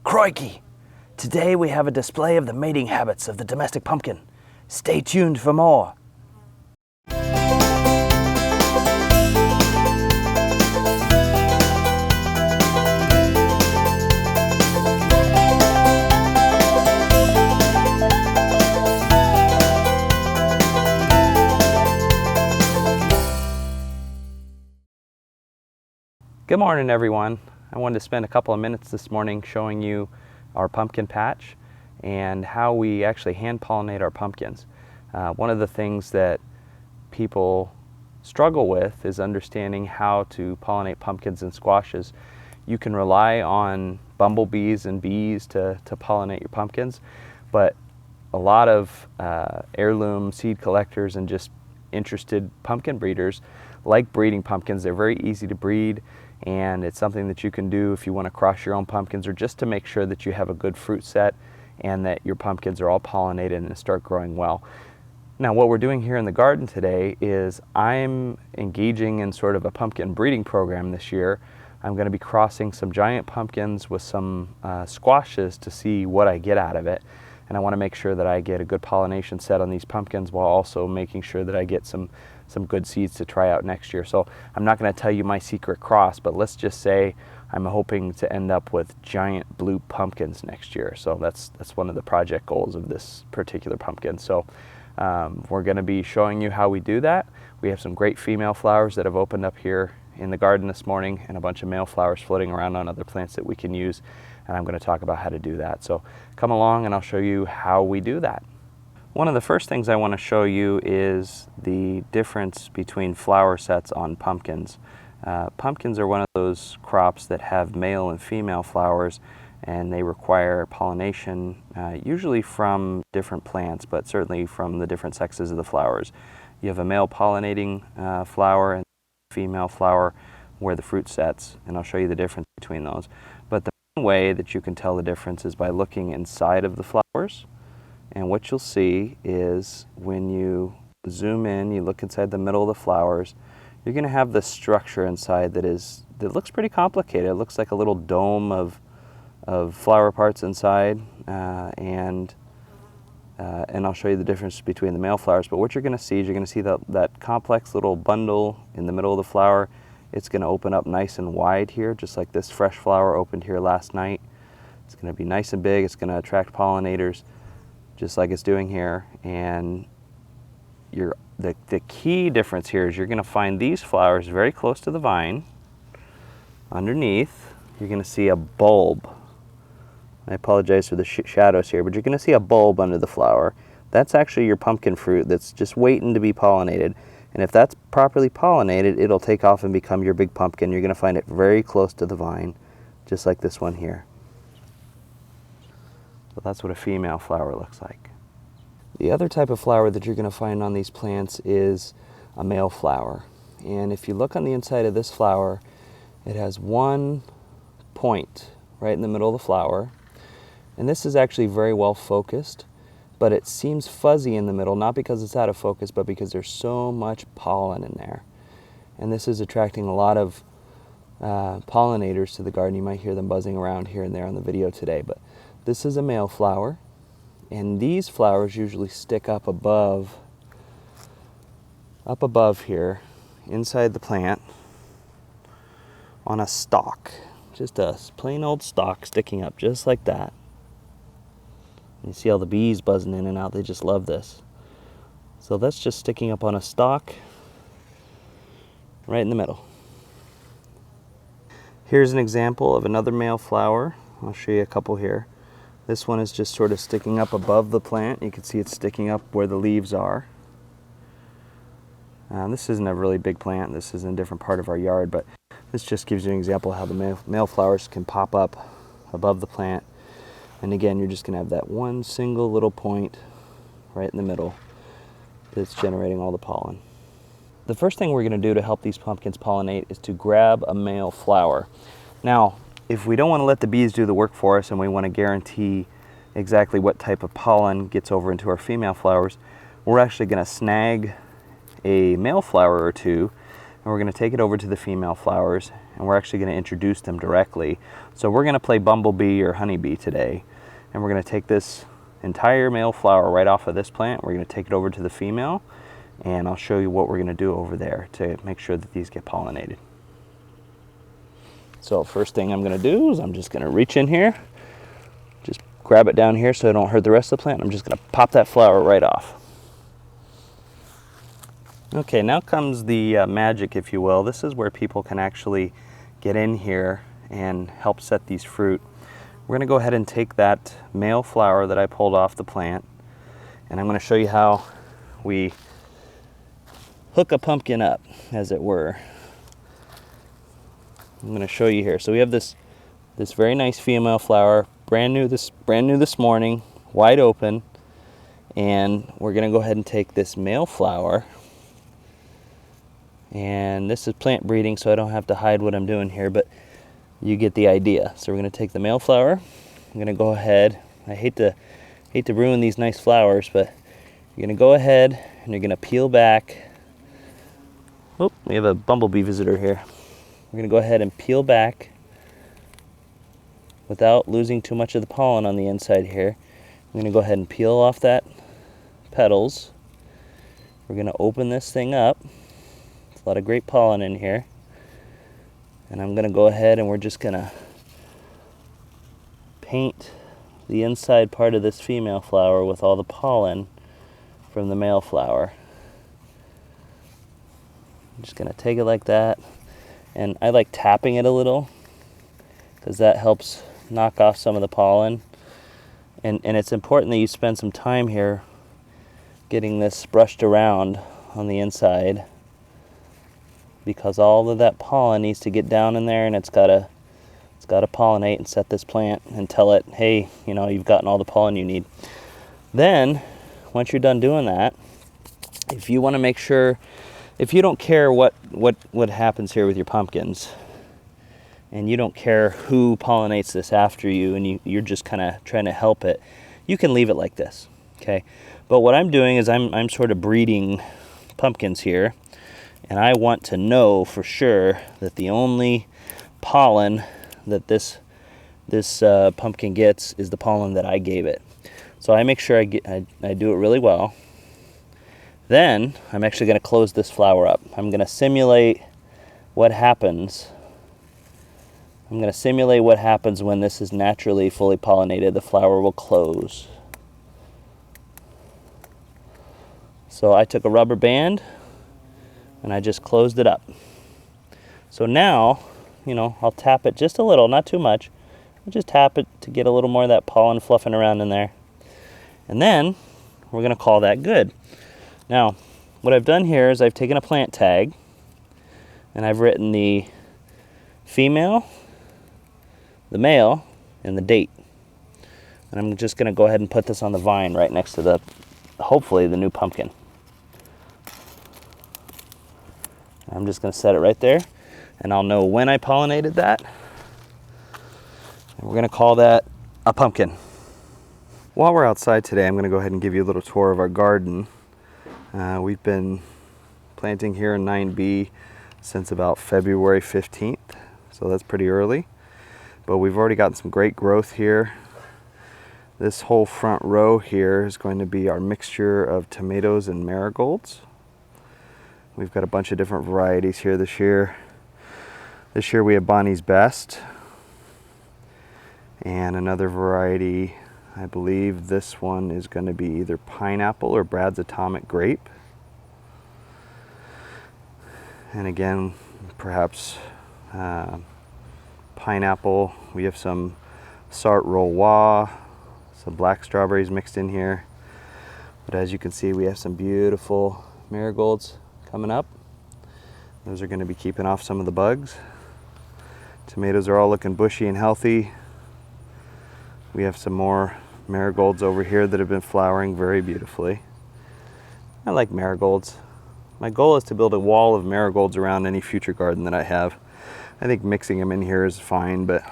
Crikey! Today we have a display of the mating habits of the domestic pumpkin. Stay tuned for more. Good morning, everyone. I wanted to spend a couple of minutes this morning showing you our pumpkin patch and how we actually hand pollinate our pumpkins. One of the things that people struggle with is understanding how to pollinate pumpkins and squashes. You can rely on bumblebees and bees to pollinate your pumpkins, but a lot of heirloom seed collectors and just interested pumpkin breeders like breeding pumpkins. They're very easy to breed, and it's something that you can do if you want to cross your own pumpkins or just to make sure that you have a good fruit set and that your pumpkins are all pollinated and start growing well. Now, what we're doing here in the garden today is I'm engaging in sort of a pumpkin breeding program this year. I'm going to be crossing some giant pumpkins with some squashes to see what I get out of it. And I want to make sure that I get a good pollination set on these pumpkins while also making sure that I get some good seeds to try out next year. So I'm not going to tell you my secret cross, but let's just say I'm hoping to end up with giant blue pumpkins next year. So that's one of the project goals of this particular pumpkin. So we're going to be showing you how we do that. We have some great female flowers that have opened up here in the garden this morning and a bunch of male flowers floating around on other plants that we can use. And I'm going to talk about how to do that. So come along and I'll show you how we do that. One of the first things I want to show you is the difference between flower sets on pumpkins. Pumpkins are one of those crops that have male and female flowers, and they require pollination usually from different plants, but certainly from the different sexes of the flowers. You have a male pollinating flower and a female flower where the fruit sets, and I'll show you the difference between those. But the main way that you can tell the difference is by looking inside of the flowers. And what you'll see is when you zoom in, you look inside the middle of the flowers, you're going to have this structure inside that looks pretty complicated. It looks like a little dome of flower parts inside, and I'll show you the difference between the male flowers. But what you're going to see is that complex little bundle in the middle of the flower. It's going to open up nice and wide here, just like this fresh flower opened here last night. It's going to be nice and big. It's going to attract pollinators, just like it's doing here. And the key difference here is you're going to find these flowers very close to the vine. Underneath, you're going to see a bulb. I apologize for the shadows here, but you're going to see a bulb under the flower. That's actually your pumpkin fruit that's just waiting to be pollinated. And if that's properly pollinated, it'll take off and become your big pumpkin. You're going to find it very close to the vine, just like this one here. So that's what a female flower looks like. The other type of flower that you're going to find on these plants is a male flower. And if you look on the inside of this flower, it has one point right in the middle of the flower. And this is actually very well focused, but it seems fuzzy in the middle, not because it's out of focus, but because there's so much pollen in there. And this is attracting a lot of pollinators to the garden. You might hear them buzzing around here and there on the video today, but this is a male flower, and these flowers usually stick up above here inside the plant on a stalk, just a plain old stalk sticking up just like that. You see all the bees buzzing in and out. They just love this. So that's just sticking up on a stalk right in the middle. Here's an example of another male flower. I'll show you a couple here. This one is just sort of sticking up above the plant. You can see it's sticking up where the leaves are. This isn't a really big plant. This is in a different part of our yard, but this just gives you an example of how the male flowers can pop up above the plant. And again, you're just going to have that one single little point right in the middle that's generating all the pollen. The first thing we're going to do to help these pumpkins pollinate is to grab a male flower. Now, if we don't want to let the bees do the work for us and we want to guarantee exactly what type of pollen gets over into our female flowers, we're actually going to snag a male flower or two, and we're going to take it over to the female flowers, and we're actually going to introduce them directly. So we're going to play bumblebee or honeybee today, and we're going to take this entire male flower right off of this plant. We're going to take it over to the female, and I'll show you what we're going to do over there to make sure that these get pollinated. So first thing I'm going to do is I'm just going to reach in here, just grab it down here so I don't hurt the rest of the plant. I'm just going to pop that flower right off. Okay, now comes the magic, if you will. This is where people can actually get in here and help set these fruit. We're going to go ahead and take that male flower that I pulled off the plant, and I'm going to show you how we hook a pumpkin up, as it were. I'm going to show you here. So we have this very nice female flower, brand new this morning, wide open, and we're going to go ahead and take this male flower. And this is plant breeding, so I don't have to hide what I'm doing here, but you get the idea. So we're going to take the male flower. I'm going to go ahead. I hate to ruin these nice flowers, but you're going to go ahead and you're going to peel back. Oh, we have a bumblebee visitor here. We're going to go ahead and peel back without losing too much of the pollen on the inside here. I'm going to go ahead and peel off that petals. We're going to open this thing up. A lot of great pollen in here, and I'm going to go ahead and we're just going to paint the inside part of this female flower with all the pollen from the male flower. I'm just going to take it like that, and I like tapping it a little because that helps knock off some of the pollen, and it's important that you spend some time here getting this brushed around on the inside, because all of that pollen needs to get down in there, and it's got to pollinate and set this plant and tell it, hey, you know, you've gotten all the pollen you need. Then, once you're done doing that, if you want to make sure, if you don't care what happens here with your pumpkins, and you don't care who pollinates this after you, and you're just kind of trying to help it, you can leave it like this, okay? But what I'm doing is I'm sort of breeding pumpkins here, and I want to know for sure that the only pollen that this pumpkin gets is the pollen that I gave it. So I make sure I do it really well. Then I'm actually going to close this flower up. I'm going to simulate what happens. I'm going to simulate what happens when this is naturally fully pollinated. The flower will close. So I took a rubber band and I just closed it up. So now, you know, I'll tap it just a little, not too much. I'll just tap it to get a little more of that pollen fluffing around in there. And then we're going to call that good. Now, what I've done here is I've taken a plant tag and I've written the female, the male, and the date. And I'm just going to go ahead and put this on the vine right next to the, hopefully, the new pumpkin. I'm just going to set it right there, and I'll know when I pollinated that. And we're going to call that a pumpkin. While we're outside today, I'm going to go ahead and give you a little tour of our garden. We've been planting here in 9B since about February 15th, so that's pretty early. But we've already gotten some great growth here. This whole front row here is going to be our mixture of tomatoes and marigolds. We've got a bunch of different varieties here this year. This year we have Bonnie's Best and another variety. I believe this one is going to be either pineapple or Brad's Atomic Grape. And again, perhaps pineapple. We have some Sart Roy, some black strawberries mixed in here. But as you can see, we have some beautiful marigolds coming up. Those are going to be keeping off some of the bugs. Tomatoes are all looking bushy and healthy. We have some more marigolds over here that have been flowering very beautifully. I like marigolds. My goal is to build a wall of marigolds around any future garden that I have. I think mixing them in here is fine, but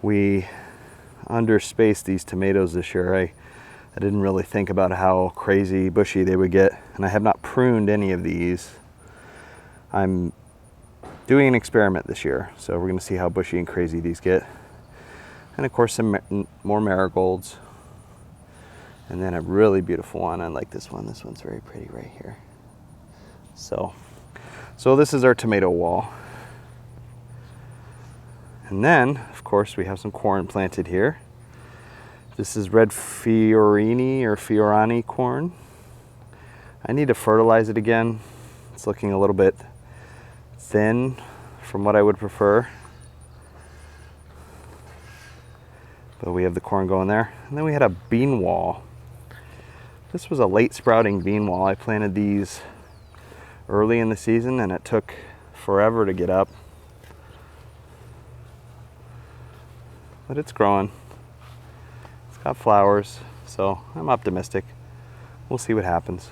we underspaced these tomatoes this year. I didn't really think about how crazy bushy they would get, and I have not pruned any of these. I'm doing an experiment this year. So we're going to see how bushy and crazy these get. And of course some more marigolds. And then a really beautiful one. I like this one. This one's very pretty right here. So this is our tomato wall. And then, of course, we have some corn planted here. This is red Fiorini or Fiorani corn. I need to fertilize it again. It's looking a little bit thin from what I would prefer. But we have the corn going there. And then we had a bean wall. This was a late sprouting bean wall. I planted these early in the season and it took forever to get up. But it's growing. It's got flowers, so I'm optimistic. We'll see what happens.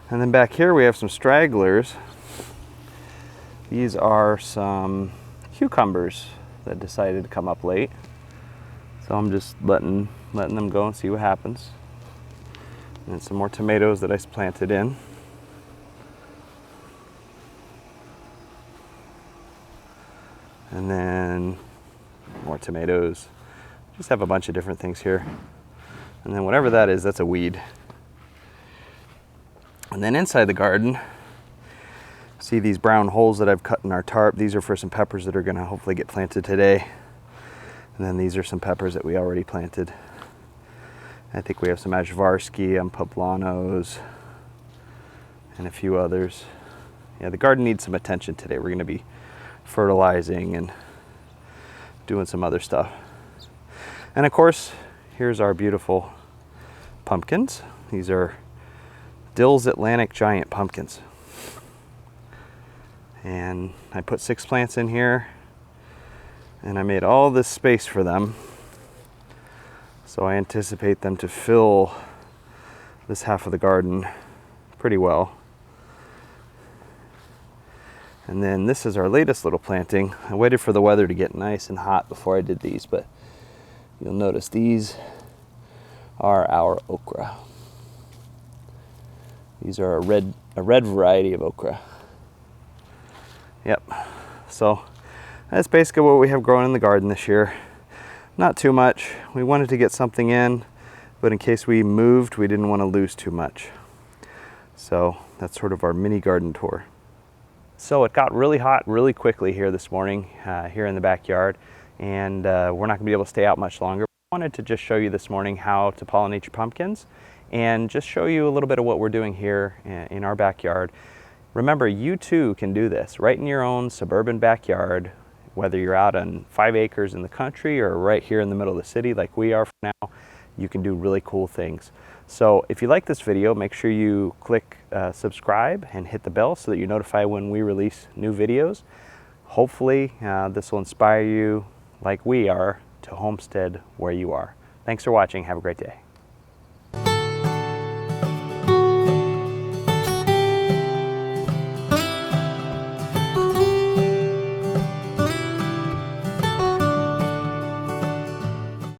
And then back here we have some stragglers. These are some cucumbers that decided to come up late. So I'm just letting them go and see what happens. And some more tomatoes that I planted in. And then more tomatoes. Just have a bunch of different things here. And then whatever that is, that's a weed. And then inside the garden, see these brown holes that I've cut in our tarp. These are for some peppers that are going to hopefully get planted today. And then these are some peppers that we already planted. I think we have some Ajvarski and Poblanos and a few others. Yeah, the garden needs some attention today. We're going to be fertilizing and doing some other stuff. And of course, here's our beautiful pumpkins. These are Dill's Atlantic Giant pumpkins. And I put 6 plants in here and I made all this space for them. So I anticipate them to fill this half of the garden pretty well. And then this is our latest little planting. I waited for the weather to get nice and hot before I did these, but you'll notice these are our okra. These are a red variety of okra. Yep. So that's basically what we have growing in the garden this year. Not too much. We wanted to get something in, but in case we moved, we didn't want to lose too much. So that's sort of our mini garden tour. So it got really hot really quickly here this morning, here in the backyard, and we're not going to be able to stay out much longer. I wanted to just show you this morning how to pollinate your pumpkins and just show you a little bit of what we're doing here in our backyard. Remember, you too can do this right in your own suburban backyard, whether you're out on 5 acres in the country or right here in the middle of the city like we are for now. You can do really cool things. So if you like this video, make sure you click subscribe and hit the bell so that you're notified when we release new videos. Hopefully this will inspire you like we are to homestead where you are. Thanks for watching. Have a great day.